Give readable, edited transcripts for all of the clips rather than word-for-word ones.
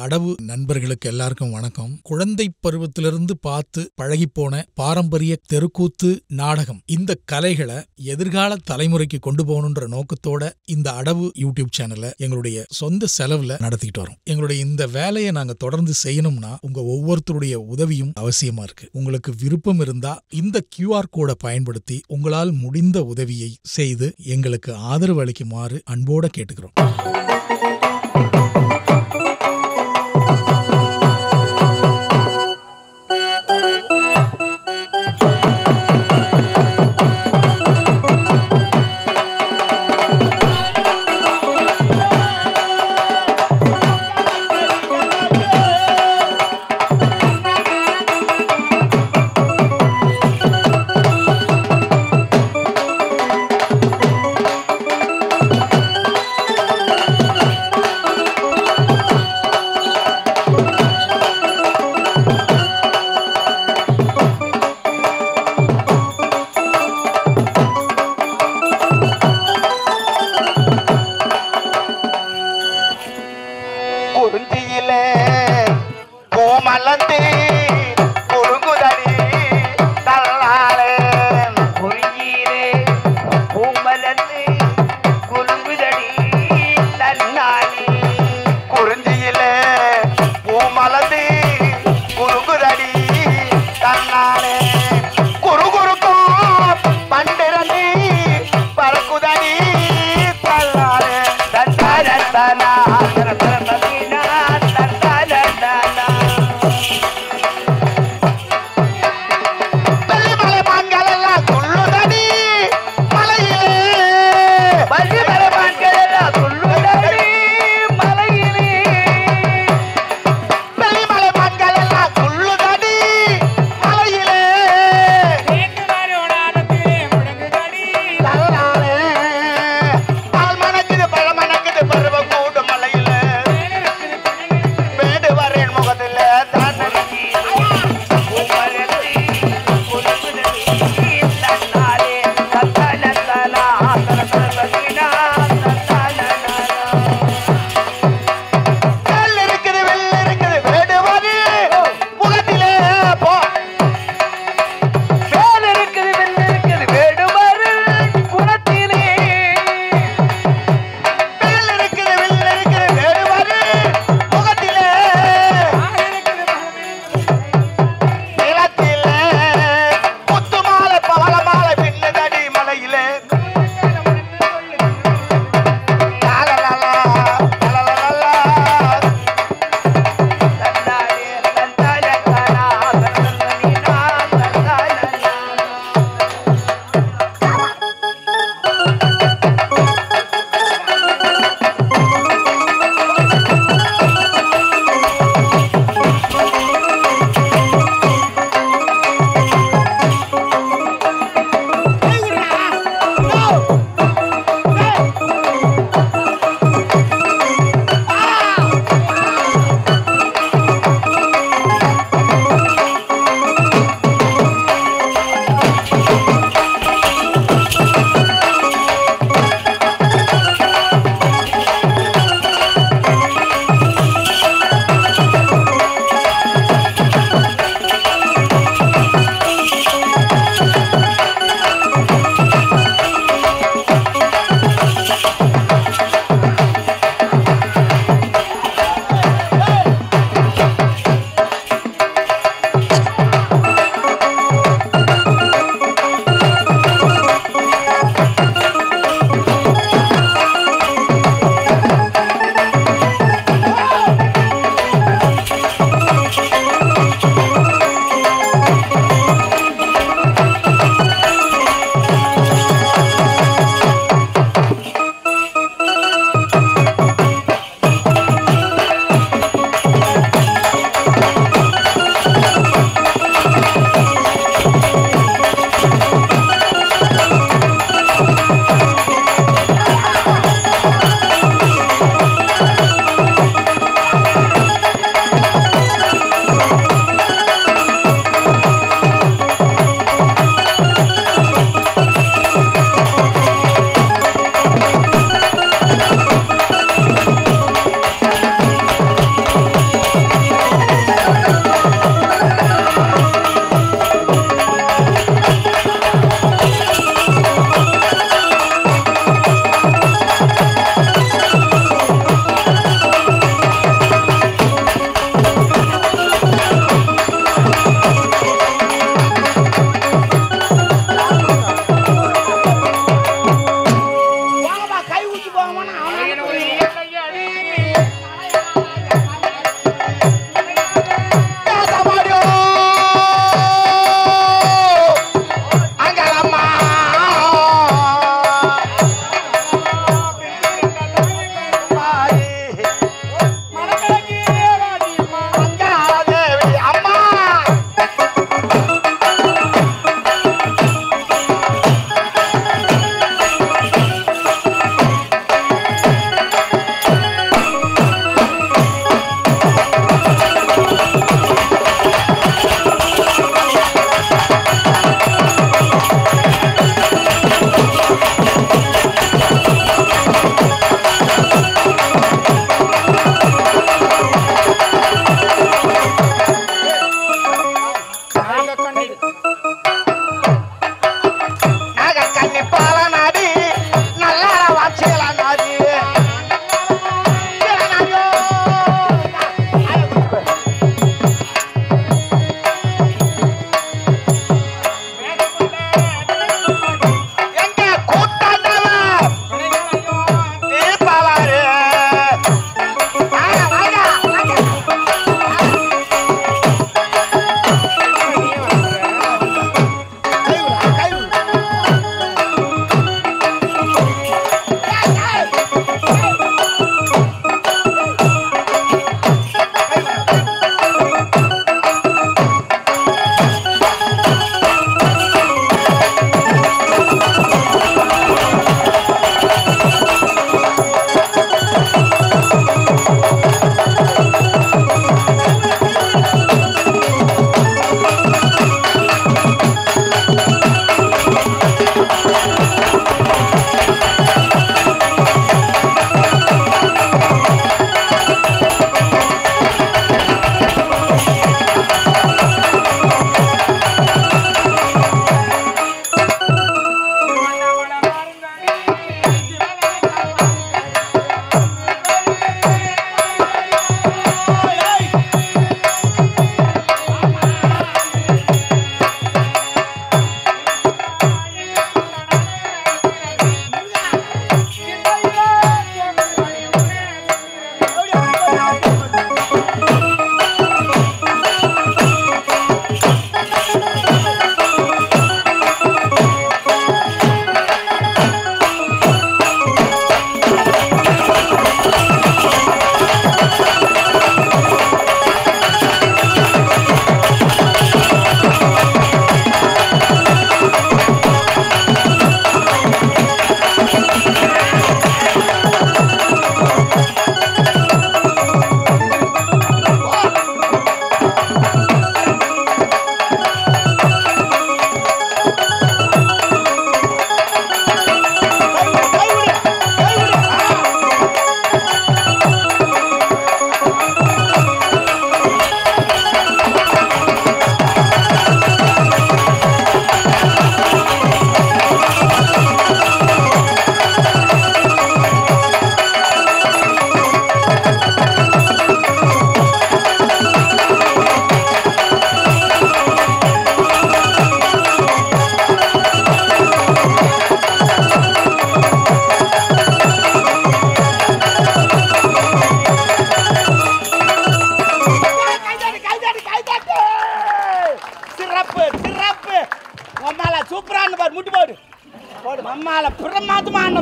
அடவு நண்பர்களுக்கு எல்லாருக்கும் வணக்கம். குழந்தை பருவத்திலிருந்து பார்த்து பழகிப்போன பாரம்பரிய தெருக்கூத்து, நாடகம், இந்த கலைகளை எதிர்கால தலைமுறைக்கு கொண்டு போகணுன்ற நோக்கத்தோட இந்த அடவு யூடியூப் சேனலை எங்களுடைய சொந்த செலவுல நடத்திட்டு வரோம். எங்களுடைய இந்த வேலையை நாங்க தொடர்ந்து செய்யணும்னா உங்க ஒவ்வொருத்தருடைய உதவியும் அவசியமா இருக்கு. உங்களுக்கு விருப்பம் இருந்தா இந்த QR கோடை பயன்படுத்தி உங்களால் முடிந்த உதவியை செய்து எங்களுக்கு ஆதரவு அளிக்குமாறு அன்போட கேட்டுக்கிறோம்.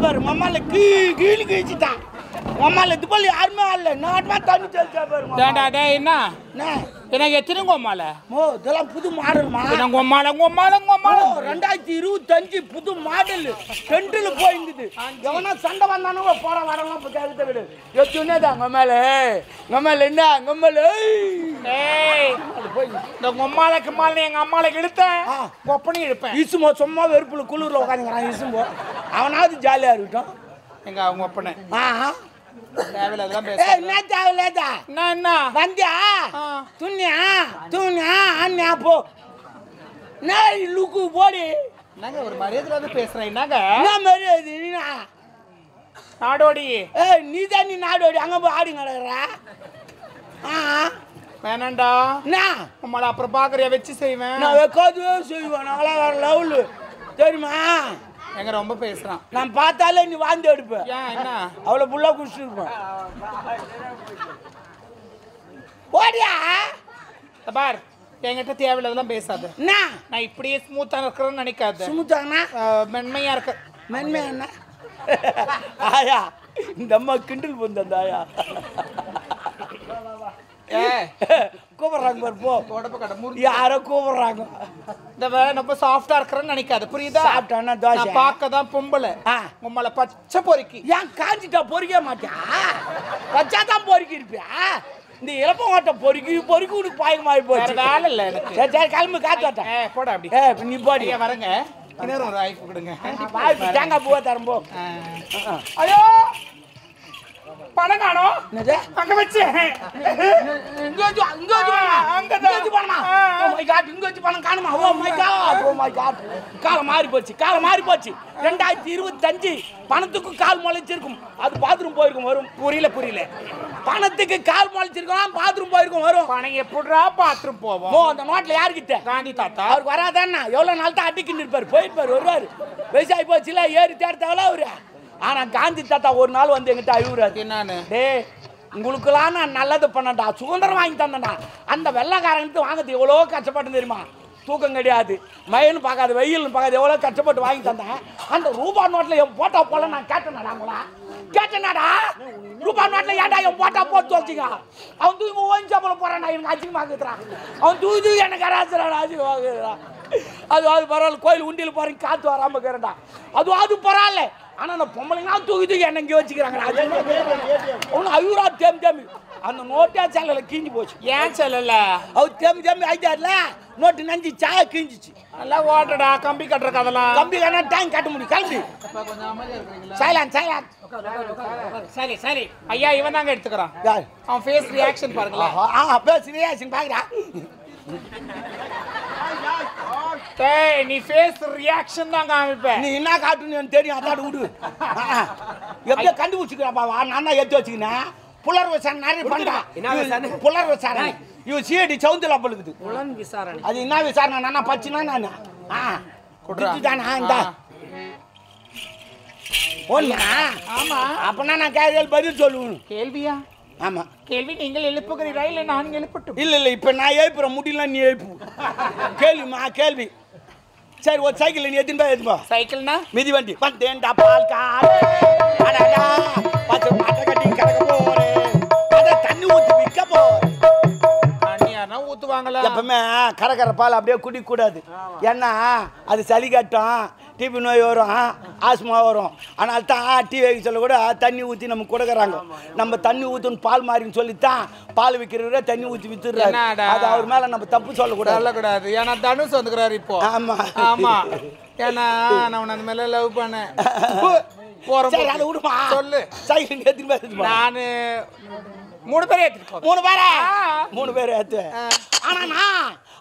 பாரு மம்மால கீழி கிழிச்சிட்டான் மம்மால இது போல யாருமே ஆடல நாட்டுமா தண்ணி தெளிச்சா பாரு என்ன எனக்கு எத்தனை கொம்மால ஓ இதெல்லாம் புது மாடல்மா கொம்மால 2025 புது மாடல் சென்ட்ரல் போயிருந்தது எவனா சண்டை வந்தானோ போற வரலாம் கேட்க விடு எத்துனேதான் கம்மால என்ன கம்மால இந்த கொம்மாலைக்கு மாலை எங்க அம்மாளுக்கு இழுத்தேன் கொப்பனி இழுப்பேன் இசுமோ சும்மா வெறுப்புல குளிர்ல உட்காந்துக்கிறான் இசுமோ அவனாவது ஜாலியா இருக்கட்டும் எங்க அவங்க ஒப்பனை தேவையில்லாம் என்ன தேவையில்லாதா என்ன வந்தியா துணியா அண்ணா போ நான் லுக்கு போடி என்னங்க ஒரு மரியாதை பேசுறேன் என்னங்க என்ன மரியாதை நாடோடி நீ தான் நீ நாடோடி அங்க போய் ஆடி கிடக்குற வேணாண்டா என்ன உம்மளை அப்புறம் பாக்குறியா வச்சு செய்வேன் நான் வைக்காதவே செய்வேன் நாங்களாம் வேற லெவலு தெரியுமா எங்க ரொம்ப பேசுறான் நான் பார்த்தாலே நீ வாழ்ந்து எடுப்பேன் என்ன அவ்வளோ புல்லா குடிச்சிட்டு இருப்பேன் ஓடியா பார் என்கிட்ட தேவையில்லதெல்லாம் பேசாத என்ன நான் இப்படியே ஸ்மூத்தா இருக்கிறேன்னு நினைக்காத ஸ்மூத்தானா மென்மையா இருக்க மென்மையா என்ன ஆயா இந்த அம்மா கிண்டல் பண்ண அந்த ஆயா கூப்பிடுறாங்க பாரு போ உடம்பு கடை யாரோ கூப்பிடுறாங்க இந்த ரொம்ப சாஃப்டா இருக்கிறேன்னு நினைக்காது புரியுதா சாப்பிட்டானா தோசை பார்க்க தான் பொம்பளை உம்மளை பச்சை பொறுக்கி ஏன் காஞ்சிட்டா பொறிக்க மாட்டியா பச்சா தான் பொறுக்கி இருப்பியா இந்த இளப்பமாட்ட பொறுக்கி உனக்கு பாயமாயி போச்சு வேலை இல்லை எனக்கு சரி சரி கிளம்பு காத்தாட்டேன் போட அப்படி நீ போடி வரங்க இன்னொரு ஒரு வாய்ப்பு கொடுங்க வாய்ப்பு தேங்காய் பூவா தரம்போ ஐயோ பணம் காணோம் அங்க வச்சு பணம் காணுமா காலம் மாறி போச்சு 2025 பணத்துக்கு கால் முளைச்சிருக்கும் அது பாத்ரூம் போயிருக்கும் வரும் புரியல பணத்துக்கு கால் முளைச்சிருக்கும் பாத்ரூம் போயிருக்கும் வரும் பணம் எப்படிரா பாத்ரூம் போவோம் அந்த நோட்ல யாருக்கிட்ட காந்தி தாத்தா அவருக்கு வராதான்னா எவ்வளவு நாள் தான் அடிக்கிட்டு இருப்பாரு போயிருப்பாரு வருவாரு வயசாகி போச்சுல ஏறி தேர்த்தாவல அவரு ஆனா காந்தி தாத்தா ஒரு நாள் வந்து எங்கிட்ட அழுகுறாரு என்னன்னு டே உங்களுக்குலாம் நான் நல்லது பண்ணடா சுதந்திரம் வாங்கி தந்தேன்டா அந்த வெள்ளைக்காரங்களுக்கு வாங்கிறது எவ்வளோ கஷ்டப்பட்டு தெரியுமா தூக்கம் கிடையாது மயன்னு பார்க்காது வெயில்னு பார்க்காது எவ்வளோ கஷ்டப்பட்டு வாங்கி தந்தேன் அந்த ரூபா நோட்டில் என் போட்டா போல நான் கேட்டேனாடா ரூபா நோட்டில் ஏன்டா என் போட்டா போட்டு வச்சிங்க அவன் தூக்கி ஓஞ்சி போல போறான்டா எனக்கு அச்சிங்கமாக இருக்கிறான் அவன் தூக்கி எனக்கு அராசுறான் அச்சிங்கமாக்குறான் அது பரவாயில்ல கோயில் உண்டியில் போறீங்க காற்று வராமல் இருக்கிறேன்டா அது பரவாயில்ல ஆனா அந்த பொம்பளைங்க தூக்கி என்ன இங்கே வச்சுக்கிறாங்க ஒன்றும் அயூரா தேம்பி அந்த நோட்டே செல்லல கிஞ்சி போச்சு ஏன் செல்லல அவர் தேம்பி ஆயிட்டார்ல நோட்டு நஞ்சு சாய கிஞ்சிச்சு நல்லா ஓட்டடா கம்பி கட்டுற கதெல்லாம் கம்பி கண்ணா டேங்க் கட்ட முடியும் கிளம்பி சைலண்ட் சரி ஐயா இவன் தாங்க எடுத்துக்கிறான் அவன் ஃபேஸ் ரியாக்ஷன் பாருங்களேன் ஃபேஸ் ரியாக்ஷன் பாக்குறா நீ ஃபேஸ் ரியாக்ஷன் தான் காமிப்ப நீ என்ன காட்டுன்னு தெரியும் அதாடு விடு எப்படியோ கண்டுபிடிச்சிக்கிறாப்பா நான் தான் எடுத்து வச்சுக்கினேன் புலர் விசாரணை நிறைய பண்றேன் புலர் விசாரணை இவ சிஐடி சவுந்தல பழுக்குது புலன் விசாரணை அது என்ன விசாரணை நானா பச்சுனா நான் கொடுத்துட்டானா இந்த ஒண்ணா ஆமா அப்பனா நான் கேள்வி பதில் சொல்லுவேன் கேள்வியா ஆமா கேள்வி நீங்கள் எழுப்புகிறீரா இல்லை நான் எழுப்பட்டும் இல்ல இப்ப நான் எழுப்புறேன் முடியல நீ எழுப்பு கேள்வி சரி ஒரு சைக்கிள் நீ எத்தின் போய் சைக்கிள்னா மிதி வண்டி வந்தேன்டா பால் கார் அடடா பச்சை மாட்டை கட்டி கிடக்க போறேன் அத தண்ணி ஊத்தி விற்க போறேன் தண்ணி யாரா ஊத்துவாங்களா எப்பவுமே கரகர பால் அப்படியே குடிக்க கூடாது ஏன்னா அது சளி கட்டும் டிபி நோய் வரும் ஆஸ்மா வரும் அதனால தான் டீ வைக்க சொல்ல கூட தண்ணி ஊற்றி நம்ம கொடுக்குறாங்க நம்ம தண்ணி ஊற்றுன்னு பால் மாறின்னு சொல்லித்தான் பால் விற்கிறவரே தண்ணி ஊற்றி வித்துடுறாரு அது அவர் மேலே நம்ம தப்பு சொல்லக்கூடாது ஏன்னா தனுஷ் வந்துக்கிறாரு இப்போ ஆமா ஏன்னா நான் அந்த மேல லவ் பண்ணேன் போறேன் அதை விடுமா சொல்லு சைக்கிள் ஏற்றிட்டு நான் 3 பேர் ஏற்றிருக்கோம் 3 பேர் ஏற்றுவேன் ஆனா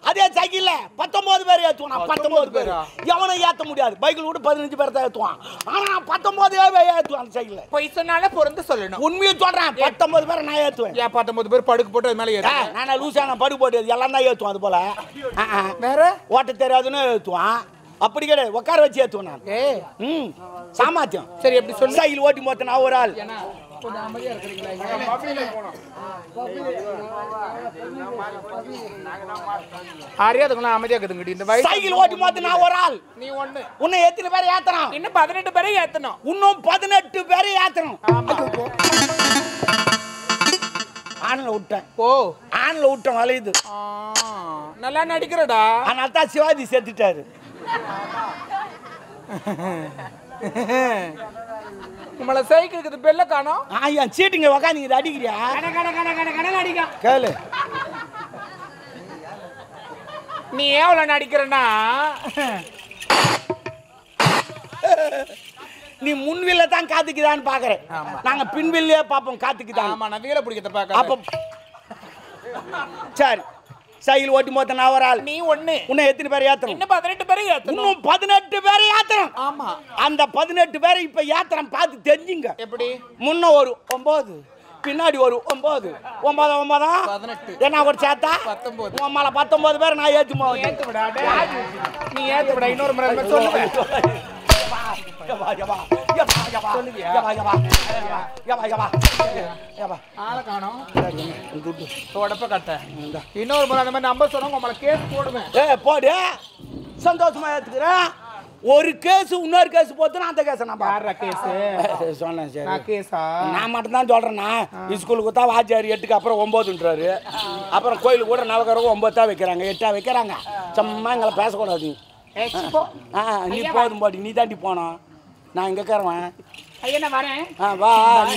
அதே சைக்கிள் 19 பேர் ஏற்றுவான் 19 பேர் எவனும் ஏற்ற முடியாது பைக்கில் கூட 15 பேர் தான் ஏற்றுவான் ஆனா 19 பேர் ஏற்றுவான் அந்த சைக்கிள் பொய் சொன்னாலே பொருந்து சொல்லணும் உண்மையை சொல்றேன் 19 பேர் நான் ஏற்றுவேன் 19 பேர் படுக்கு போட்டு அது மேலே ஏற்றுவேன் நான் லூசான படுக்கு போட்டு எல்லாம் தான் ஏற்றுவான் அது போல வேற ஓட்ட தெரியாதுன்னு ஏற்றுவான் அப்படி கிடையாது உட்கார வச்சு ஏற்றுவேன் நான் சாமர்த்தியம் சரி எப்படி சொல்லு சைக்கிள் ஓட்டி போத்த நான் ஒரு ஆள் கொஞ்சம் அமைதியா இருக்கிறீங்களா? அறியாதுக்குள்ள அமைதியா இருக்குதுங்கடி. இந்த வயசு சைக்கிள் ஓட்டி போது நான் ஒரு ஆள், நீ ஒண்ணு, இன்னும் எத்தனை பேர் ஏத்தணும்? இன்னும் 18 பேரை ஏத்தணும். இன்னும் 18 பேரை ஏத்தணும். ஆன்ல விட்டேன். ஓ, ஆன்ல விட்டேன் வளையுது. நல்லா நடிக்கிறடா. அதனால தான் சிவாஜி செத்துட்டாரு. நம்மள சைக்கிளுக்கு பெல்ல காணோம். என் சீட்டுங்க உக்காந்து அடிக்கிறியா? அடிக்க கேளு, நீ எவ்வளவு நடிக்கிறனா? நீ முன்வில்ல தான் காத்துக்குதான்னு பாக்குறேன். நாங்க பின்வில்லையே பாப்போம் காத்துக்குதான். ஆமா, நான் வீல பிடிக்கிறத பாக்க. அப்ப சரி, சைக்கிள் ஓட்டி போத்த நான் ஒரு ஆள், நீ ஒண்ணு, இன்னும் எத்தனை பேர் ஏத்தணும்? இன்னும் 18 பேரை ஏத்தணும். இன்னும் 18 பேரை ஏத்தணும். ஆமா, அந்த 18 பேரை இப்ப ஏத்தனம் பார்த்து தெரிஞ்சுங்க. எப்படி? முன்ன ஒரு 9, பின்னாடி ஒரு 9, 9 9 18, என்ன ஒரு சேர்த்தா 19. உம்மால 19 பேர் நான் ஏத்து போவேன். ஏத்து விடா. நீ ஏத்து விடா. இன்னொரு முறை சொல்லுங்க. ஆளை காணோம். தொடப்ப கட்ட. இன்னொரு முறை அந்த மாதிரி நம்பர் சொன்னா உங்களை கேஸ் போடுவேன். போடு, சந்தோஷமா ஏத்துக்கிறேன். ஒரு கேஸ் இன்னொரு கேஸ் போத்து அந்த கேஸ் நான் யாரா கேஸ் சொன்னேன். சரி, நான் கேஸா? நான் மட்டும் தான் சொல்றேன்னா, ஸ்கூலுக்கு தான் வாத்தியார் 8க்கு அப்புறம் 9ன்றாரு. அப்புறம் கோயிலுக்கு கூட நவகரகம் 9 தான் வைக்கிறாங்க, 8 வைக்கிறாங்க. சும்மா எங்களை பேசக்கூடாது. நீ போதும் போடி, நீ தாண்டி போனோம். நான் இங்க இருக்கிறவன். ஐயா நான் வரேன். வா, நீ